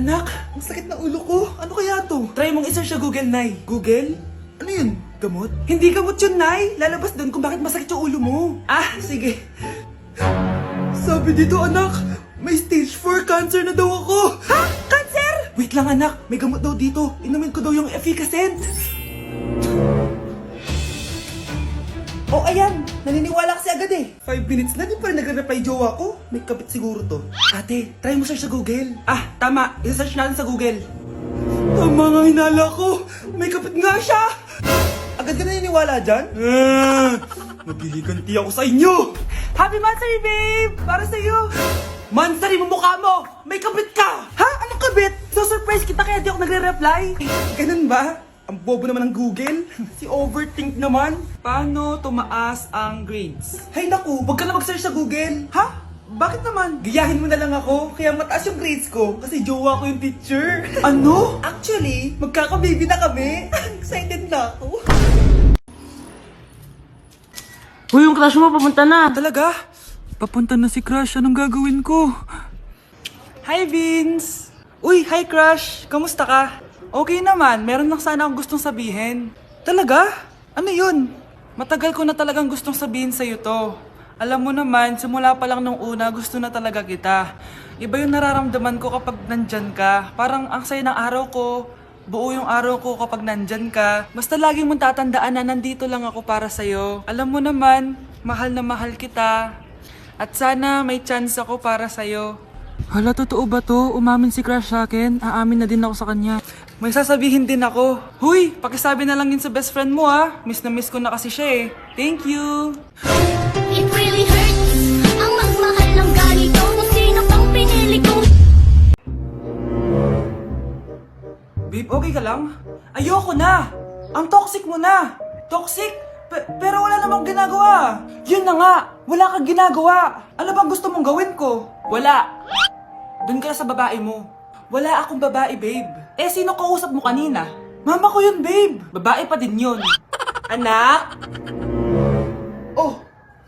Anak, ang sakit na ulo ko. Ano kaya to? Try mong isearch sa Google, Nay. Google? Ano yun? Gamot? Hindi gamot yun, Nay. Lalabas doon kung bakit masakit yung ulo mo. Ah, sige. Sabi dito, anak, may stage 4 cancer na daw ako. Ha? Cancer? Wait lang, anak. May gamot daw dito. Inumin ko daw yung efficacent. Oh, ayan. Naniniwala kasi agad eh. 5 minutes na, di pa rin nagre-reply jowa ko. May kapit siguro to. Ate, try mo search sa Google. Ah, tama. I-search natin sa Google. Tama nga hinala ko. May kapit nga siya. Agad ka naniniwala dyan? Maghihiganti ako sa inyo. Happy Mansari, babe! Para sa'yo. Mansari mo mukha mo! May kabit ka! Ha? Anong kabit? So surprise kita kaya di ako nagre-reply. Ganun ba? Ang bobo naman ng Google. Si overthink naman. Paano tumaas ang grades? Hay naku, wag ka na mag-search sa Google. Ha? Bakit naman? Gayahin mo na lang ako, kaya mataas yung grades ko kasi jowa ko yung teacher. Ano? Actually, magkaka-baby na kami. Excited na ako. Uy, yung crush mo papunta na. Talaga? Papunta na si Crush. Anong gagawin ko? Hi, Vince! Uy, hi, Crush! Kamusta ka? Okay naman. Meron lang sana akong gustong sabihin. Talaga? Ano yun? Matagal ko na talagang gustong sabihin sa'yo to. Alam mo naman, simula pa lang nung una, gusto na talaga kita. Iba yung nararamdaman ko kapag nandyan ka. Parang ang saya ng araw ko. Buo yung araw ko kapag nandyan ka. Basta laging mong tatandaan na nandito lang ako para sa'yo. Alam mo naman, mahal na mahal kita. At sana may chance ako para sa'yo. Hala, totoo ba to? Umamin si Crush sa akin. Aamin na din ako sa kanya. May sasabihin din ako. Huy, pakisabi na lang yun sa best friend mo ah. Miss na miss ko na kasi siya eh. Thank you! It really hurts ang magmahal ng ganito kung sino pang pinili ko. Babe, okay ka lang? Ayoko na! Ang toxic mo na! Toxic? Pero wala namang ginagawa. Yun na nga, wala kang ginagawa. Ano bang gusto mong gawin ko? Wala. Doon ka na sa babae mo. Wala akong babae, babe. Eh, sino kausap mo kanina? Mama ko yun, babe. Babae pa din yun. Anak? Oh,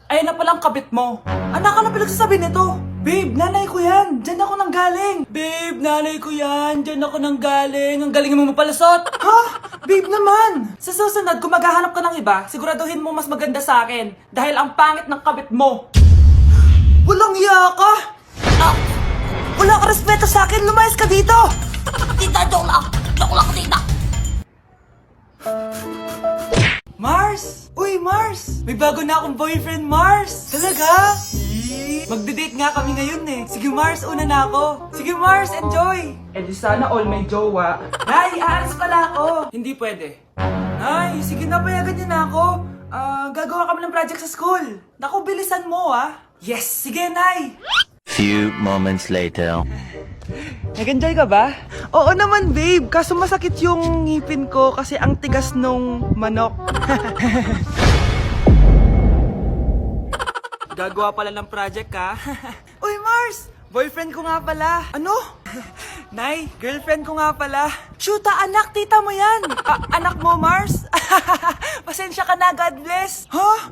ayun na palang kabit mo. Anak, ano pinagsasabi nito? Babe, nanay ko yan. Diyan ako nang galing. Babe, nanay ko yan. Diyan ako nang galing. Ang galing mo mapalasot. Ha? Babe naman. Sa susunod, kung maghahanap ka ng iba, siguraduhin mo mas maganda sa akin. Dahil ang pangit ng kabit mo. Walang iya ka. Wala ka respeto sa akin. Lumayas ka dito. Tita, joke lang. Joke lang, tita. Mars! Uy, Mars! May bago na akong boyfriend, Mars! Talaga? Magde-date nga kami ngayon eh. Sige, Mars, una na ako. Sige, Mars, enjoy! Eh di sana all may jowa. Nay, aalis pala ako. Hindi pwede. Nay, sige na, payagan niyo na ako. Gagawa kami ng project sa school. Naku, bilisan mo ah. Yes, sige, Nay! Few moments later. Nag-enjoy ka ba? Oo naman, babe. Kaso masakit yung ngipin ko kasi ang tigas nung manok. Gagawa pala ng project ka. Uy, Mars! Boyfriend ko nga pala. Ano? Nay, girlfriend ko nga pala. Shoota, anak, tita mo yan. Anak mo, Mars? Pasensya ka na, God bless. Huh?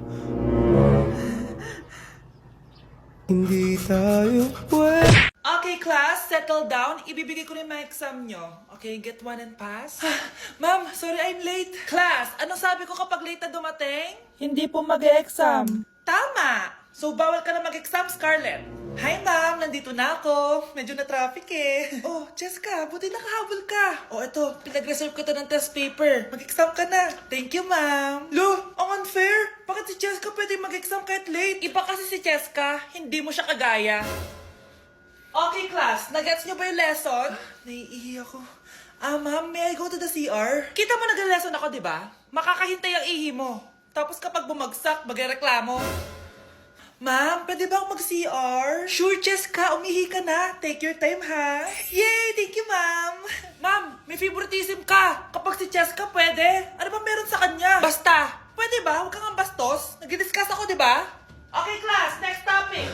Hindi tayo pwede. Okay, class, settle down. Ibibigay ko na yung mga exam nyo. Okay, get one and pass. Ma'am, sorry I'm late. Class, ano sabi ko kapag late na dumating? Hindi po mag-exam. Tama! So, bawal ka na mag-exam, Scarlett. Hi, ma'am. Nandito na ako. Medyo na-traffic eh. Oh, Jessica, buti nakahabol ka. Oh, eto. Pinag-reserve ko to ng test paper. Mag-exam ka na. Thank you, ma'am. Lo, ang unfair. Bakit si Jessica pwede mag-exam kahit late? Iba kasi si Jessica. Hindi mo siya kagaya. Okay, class. Nagets niyo ba yung lesson? Naiihi ako. Ma'am, may I go to the CR? Kita mo nag-lesson ako, di ba? Makakahintay ang ihi mo. Tapos kapag bumagsak, magreklamo. Ma'am, pwede ba akong mag-CR? Sure, Jessica. Umihi ka na. Take your time, ha? Yay! Thank you, ma'am. Ma'am, may favoritism ka. Kapag si Jessica, pwede. Ano ba meron sa kanya? Basta. Pwede ba? Huwag kang bastos. Nag-discuss ako, di ba? Okay, class. Next topic.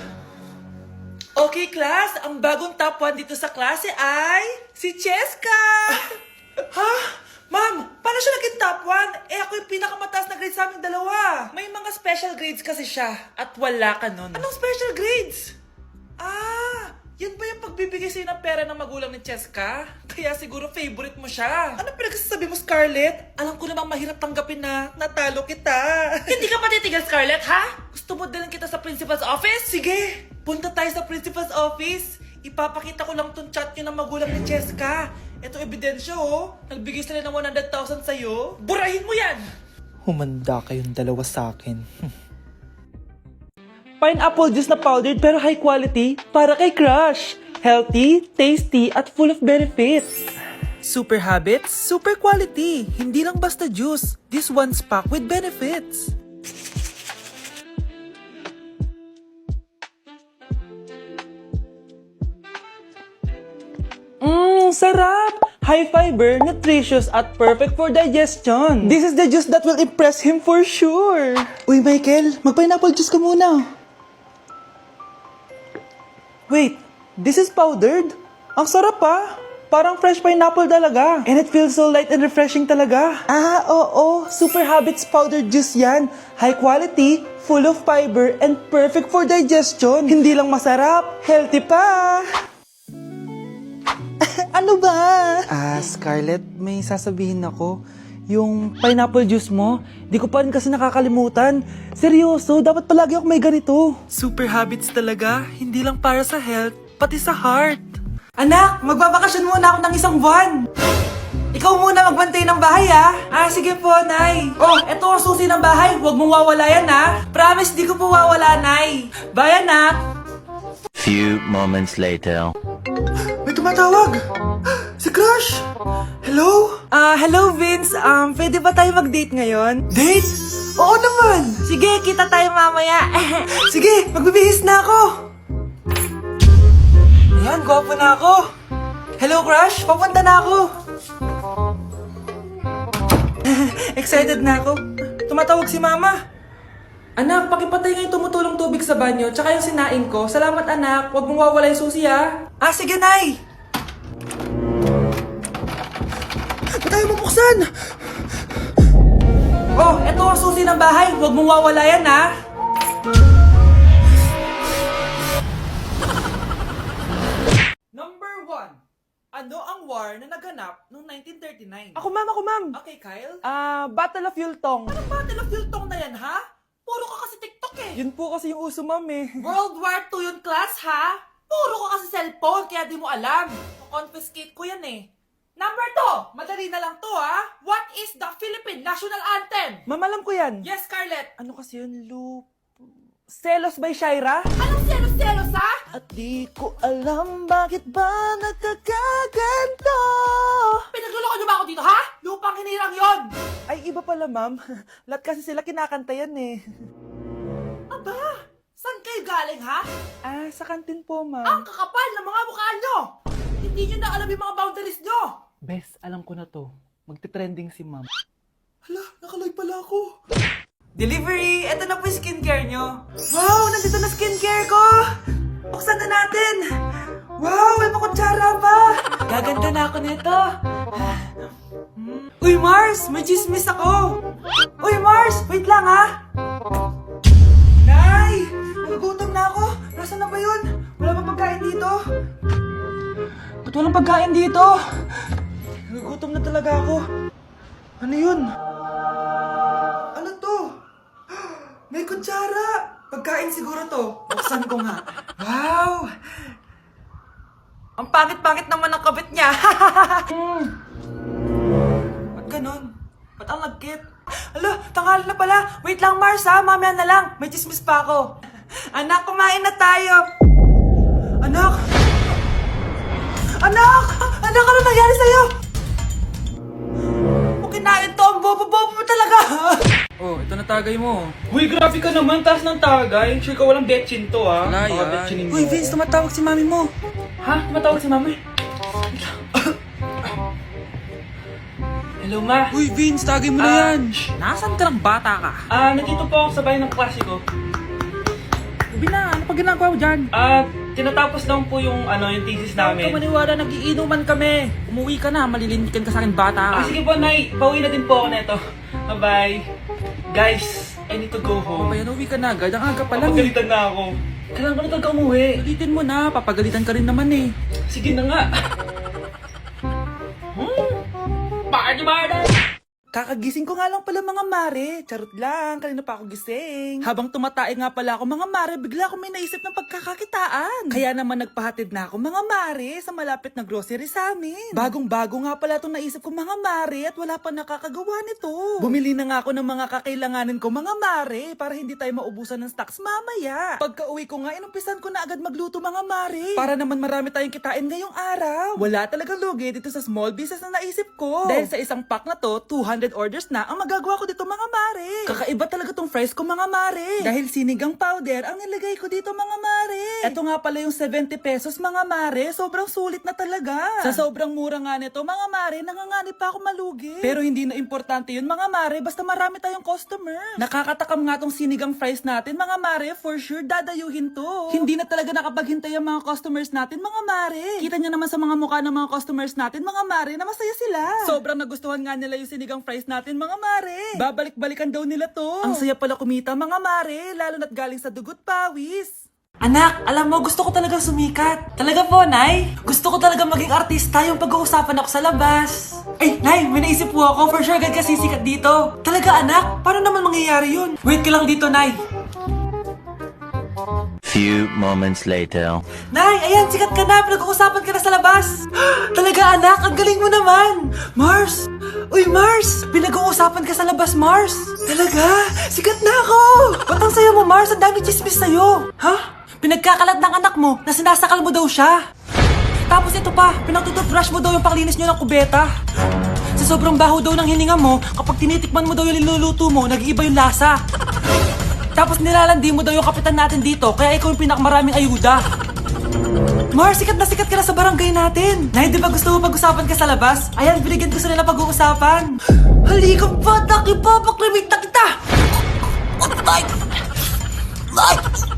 Okay, class. Ang bagong top 1 dito sa klase ay si Jessica. Ha? Ma'am, paano siya naging top 1? Eh ako yung pinakamataas na grade sa aming dalawa. May mga special grades kasi siya. At wala ka nun. Anong special grades? Yan ba yung pagbibigay sa'yo ng pera ng magulang ni Cheska? Kaya siguro favorite mo siya. Ano pinagsasabi mo, Scarlett? Alam ko namang mahirap tanggapin na natalo kita. Hindi ka pa titigil, Scarlett, ha? Gusto mo din kita sa principal's office? Sige, punta tayo sa principal's office. Ipapakita ko lang tong chat nyo ng magulang ni Cheska. Ito ebidensya, oh. Nagbigay sila ng 100,000 sa'yo. Burahin mo yan! Humanda kayong dalawa sa akin. Pineapple juice na powdered pero high quality para kay crush. Healthy, tasty, at full of benefits. Super habits, super quality. Hindi lang basta juice. This one's packed with benefits. Sarap! High fiber, nutritious, at perfect for digestion. This is the juice that will impress him for sure. Uy, Michael, mag-pineapple juice ka muna. Wait, this is powdered? Ang sarap pa. Parang fresh pineapple talaga. And it feels so light and refreshing talaga. Ah, oo. Super Habits powdered juice yan. High quality, full of fiber, and perfect for digestion. Hindi lang masarap, healthy pa. Ano ba? Scarlett, may sasabihin ako. Yung pineapple juice mo, di ko pa rin kasi nakakalimutan. Seryoso, dapat palagi ako may ganito. Super habits talaga, hindi lang para sa health, pati sa heart. Anak, magbabakasyon muna ako ng 1 buwan. Ikaw muna magbantay ng bahay, ha? Sige po, Nay. Oh, eto ang susi ng bahay. Huwag mong wawala yan, ha? Promise, di ko po wawala, Nay. Bye, anak. Few moments later. May tumatawag! Si Crush! Hello? Hello Vince. Pwede ba tayo mag-date ngayon? Date? Oo naman! Sige, kita tayo mamaya. Sige, magbibihis na ako! Ayan, gwapo na ako. Hello Crush, papunta na ako. Excited na ako. Tumatawag si Mama. Anak, pakipatay nga yung tumutulong tubig sa banyo, tsaka yung sinain ko. Salamat, anak. Huwag mong wawala yung susi, ha? Sige, Nay! Ba't tayo mabuksan? Oh, eto ang susi ng bahay. Huwag mong wawala yan, ha? Number 1. Ano ang war na naganap noong 1939? Ako, ma'am. Okay, Kyle? Battle of Yultong. Anong Battle of Yultong na yan, ha? Puro ka kasi TikTok eh. Yun po kasi yung uso, ma'am eh. World War II yun, class, ha? Puro ka kasi cellphone, kaya di mo alam. Confiscate ko yan eh. Number 2, madali na lang to, ha? What is the Philippine National Anthem? Ma'am, alam ko yan. Yes, Scarlett. Ano kasi yun, Selos by Shaira? Anong selos, ha? At di ko alam bakit ba nagkakaganto. Pinagluloko niyo ba ako dito, ha? Lupang hinirang yon. Ay, iba pala, ma'am. Lahat kasi sila kinakanta yan eh. Aba, saan kayo galing, ha? Sa kantin po, ma'am. Ang kakapal ng mga mukha nyo! Hindi nyo na alam yung mga boundaries nyo! Bes, alam ko na to. Magte-trending si ma'am. Hala, nakalive pala ako. Delivery! Ito na po yung skincare nyo. Wow! Nandito na skincare ko! Buksan na natin! Wow! May makutsara pa! Gaganda na ako nito! Uy, Mars! May chismis ako! Uy, Mars! Wait lang, ha! Nay! Nagugutom na ako! Nasaan na ba yun? Wala bang pagkain dito? Ba't walang pagkain dito? Nagugutom na talaga ako. Ano yun? Ano to? May kutsara! Pagkain siguro to. Buksan ko nga. Wow! Ang pangit-pangit naman ng kabit niya. Ba't ganun? Ba't ang lagkit? Alo, tanghali na pala. Wait lang, Mars, ha? Mamaya na lang. May chismis pa ako. Anak, kumain na tayo. Anak! Anak! Anak, ano nangyari sa'yo? Kinain to, ang bobo-bobo mo talaga. Oh, ito na tagay mo. Uy, grabe ka naman, taas ng tagay. Sure ka walang betchin to, ha? Wala yan. Uy, Vince, tumatawag si mami mo. Ha? Tumatawag si mami? Hello, ma. Uy, Vince, tagay mo na yan. Nasaan ka ng bata ka? Nandito po ako sa bahay ng klase ko. Sabi na, ano pa ginagawa mo dyan? Tinatapos lang po yung thesis namin. Huwag ka maniwala, nagiinuman kami. Umuwi ka na, malilintikan ka sa akin bata ka. Sige po, Nay. Pauwi na din po ako neto. Bye-bye. Guys, I need to go home. Bayan, uwi ka na agad. Ang aga pa lang. Napagalitan na ako. Kailangan ko na talaga umuwi. Ulitin mo na, papagalitan ka rin naman eh. Sige na nga. Party! Kakagising ko nga lang pala mga mare. Charot lang, kanina pa ako gising. Habang tumatae nga pala ako mga mare, bigla ako may naisip ng pagkakakitaan. Kaya naman nagpahatid na ako mga mare sa malapit na grocery sa amin. Bagong-bago nga pala itong naisip ko mga mare at wala pa nakakagawa nito. Bumili na nga ako ng mga kakailanganin ko mga mare para hindi tayo maubusan ng stocks mamaya. Pagka uwi ko nga, inumpisan ko na agad magluto mga mare. Para naman marami tayong kitain ngayong araw. Wala talagang lugi dito sa small business na naisip ko. Dahil sa isang pack na to, 200 orders na ang magagawa ko dito mga mare. Kakaiba talaga tong fries ko mga mare. Dahil sinigang powder ang nilagay ko dito mga mare. Ito nga pala yung 70 pesos mga mare. Sobrang sulit na talaga. Sa sobrang mura nga nito mga mare, nanganganib pa ako malugi. Pero hindi na importante yun mga mare, basta marami tayong customer. Nakakatakam nga tong sinigang fries natin mga mare, for sure dadayuhin to. Hindi na talaga nakapaghintay ang mga customers natin mga mare. Kita nyo naman sa mga mukha ng mga customers natin mga mare na masaya sila. Sobrang nagustuhan nga nila yung sinigang fries natin mga mare. Babalik-balikan daw nila to. Ang saya pala kumita mga mare, lalo na't galing sa dugot pawis. Anak, alam mo, gusto ko talagang sumikat. Talaga po, Nay? Gusto ko talagang maging artista yung pag-uusapan ako sa labas. Ay, Nay, may naisip po ako. For sure, agad ka sisikat dito. Talaga, anak? Paano naman mangyayari yun? Wait ka lang dito, Nay. Few moments later. Nay, ayan, sikat ka na. Pinag-uusapan ka na sa labas. Talaga, anak, ang galing mo naman. Mars! Uy, Mars! Pinag-uusapan ka sa labas, Mars. Talaga? Sikat na ako! Ba't ang sayo mo, Mars? Ang dami chismis sa'yo. Ha? Pinagkakalat ng anak mo na sinasakal mo daw siya. Tapos ito pa, pinagtututbrush mo daw yung panglinis nyo ng kubeta. Sa sobrang baho daw ng hininga mo, kapag tinitikman mo daw yung niluluto mo, nag-iiba yung lasa. Tapos nilalandi mo daw yung kapitan natin dito, kaya ikaw yung pinakamaraming ayuda. Mars, sikat ka na sa barangay natin. Nay, di ba gusto mo pag-usapan ka sa labas? Ayan, binigyan ko sila ng pag-uusapan. Halika pa, taki pa, pakrimita kita! Ay!